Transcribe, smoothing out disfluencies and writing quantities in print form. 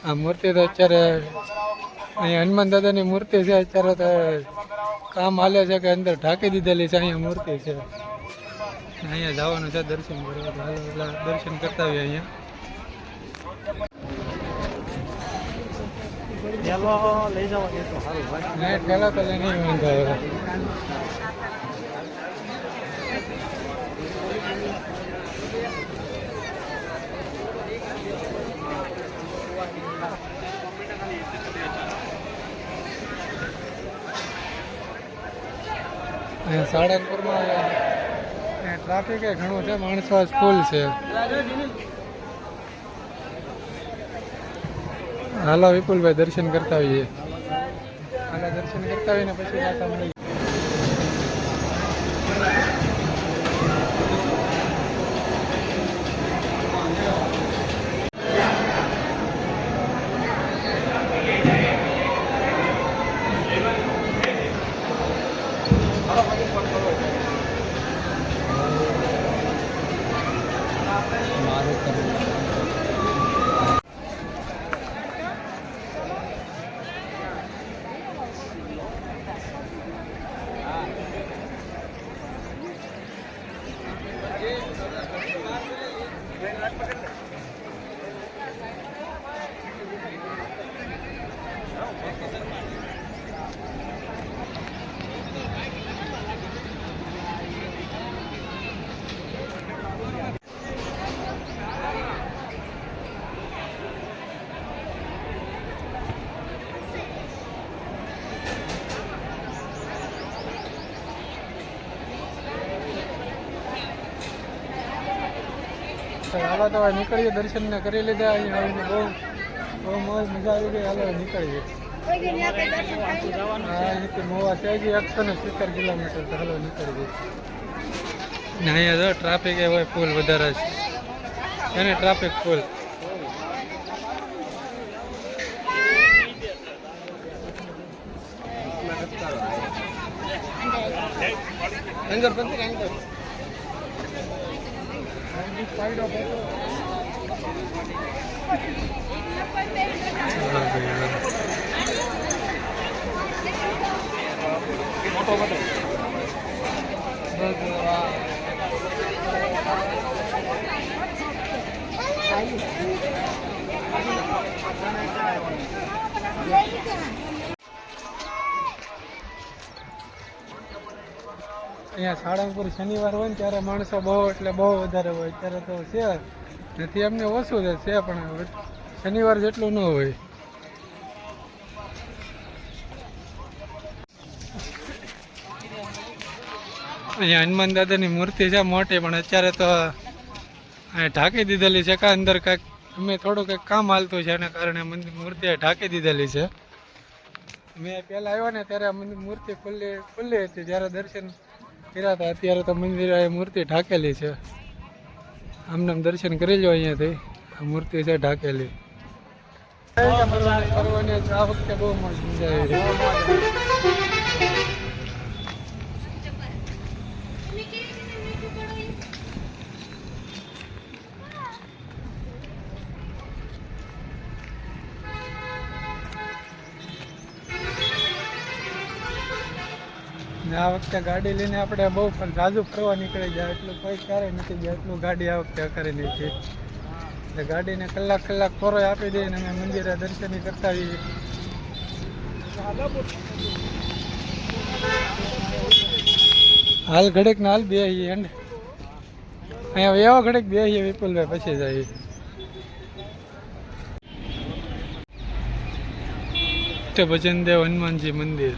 આ મૂર્તિ તો અત્યારે અહીંયા હનુમાન દાદાની મૂર્તિ છે. અત્યારે તો કામ હાલે છે કે અંદર ઢાંકી દીધેલી છે. અહીંયા મૂર્તિ છે. અહીંયા જવાનું છે દર્શન કરવા. એટલે દર્શન કરતા આવીએ અહીંયા. લઈ જવા દે તો સારું ભાઈ. પેલા તો લઈને વાંધો આવે. સાળંગપુરમાં ટ્રાફિક ઘણું છે. માણસો ફૂલ છે. હાલો વિપુલભાઈ દર્શન કરતા હોઈએ. હાલો દર્શન કરતા હોઈએ ને પછી પાછા મળી. હાલો તો નીકળીએ. દર્શન ને કરી લીધા. અહીંયા આવીને બહુ મોજ મજા આવી ગઈ. હાલો નીકળીએ. હા અહીંથી મોવા છે હજી 170 કિલોમીટર. તો હાલો નીકળીએ. ને અહીંયા જો ટ્રાફિક એ હોય ફૂલ વધારે છે. એને ટ્રાફિક ફૂલ. અંદર બંધ અંદર સાઈડ ઓફ મોટો મોટો અહીંયા સાળંગપુર શનિવાર હોય ને ત્યારે માણસો બહુ એટલે બહુ વધારે હોય. અત્યારે તો છે નથી એમને ઓછું છે પણ શનિવાર જેટલું ન હોય. અહીંયા હનુમાન દાદાની મૂર્તિ છે મોટી, પણ અત્યારે તો અહીંયા ઢાંકી દીધેલી છે. કા અંદર કાંઈક અમે થોડું કંઈક કામ હાલતું છે એના કારણે મૂર્તિ ઢાંકી દીધેલી છે. મેં પહેલાં આવ્યો ને ત્યારે મૂર્તિ ખુલ્લી હતી જ્યારે દર્શન કર્યા હતા. અત્યારે તો મંદિર મૂર્તિ ઢાંકેલી છે. આમને દર્શન કરી લો અહીંયાથી. આ મૂર્તિ છે ઢાંકેલી. કરવાની આ વખતે બહુ મજા આવી રહી. આ વખતે ગાડી લઈને આપણે બહુ ઝાઝુ ફરવા નીકળી જાય. એટલું કોઈ ક્યારેય નથી જાય એટલું ગાડી આ વખતે કરી નાખી. એટલે ગાડીને કલાક ફોરો આપી દઈને અમે મંદિરે દર્શન કરતા આવીએ. હાલ ઘડીક ને હાલ બેસીએ એન્ડ અહીંયા એવા ઘડીક બેસીએ વિપુલભાઈ પછી જઈએ. ભજન દેવ હનુમાનજી મંદિર.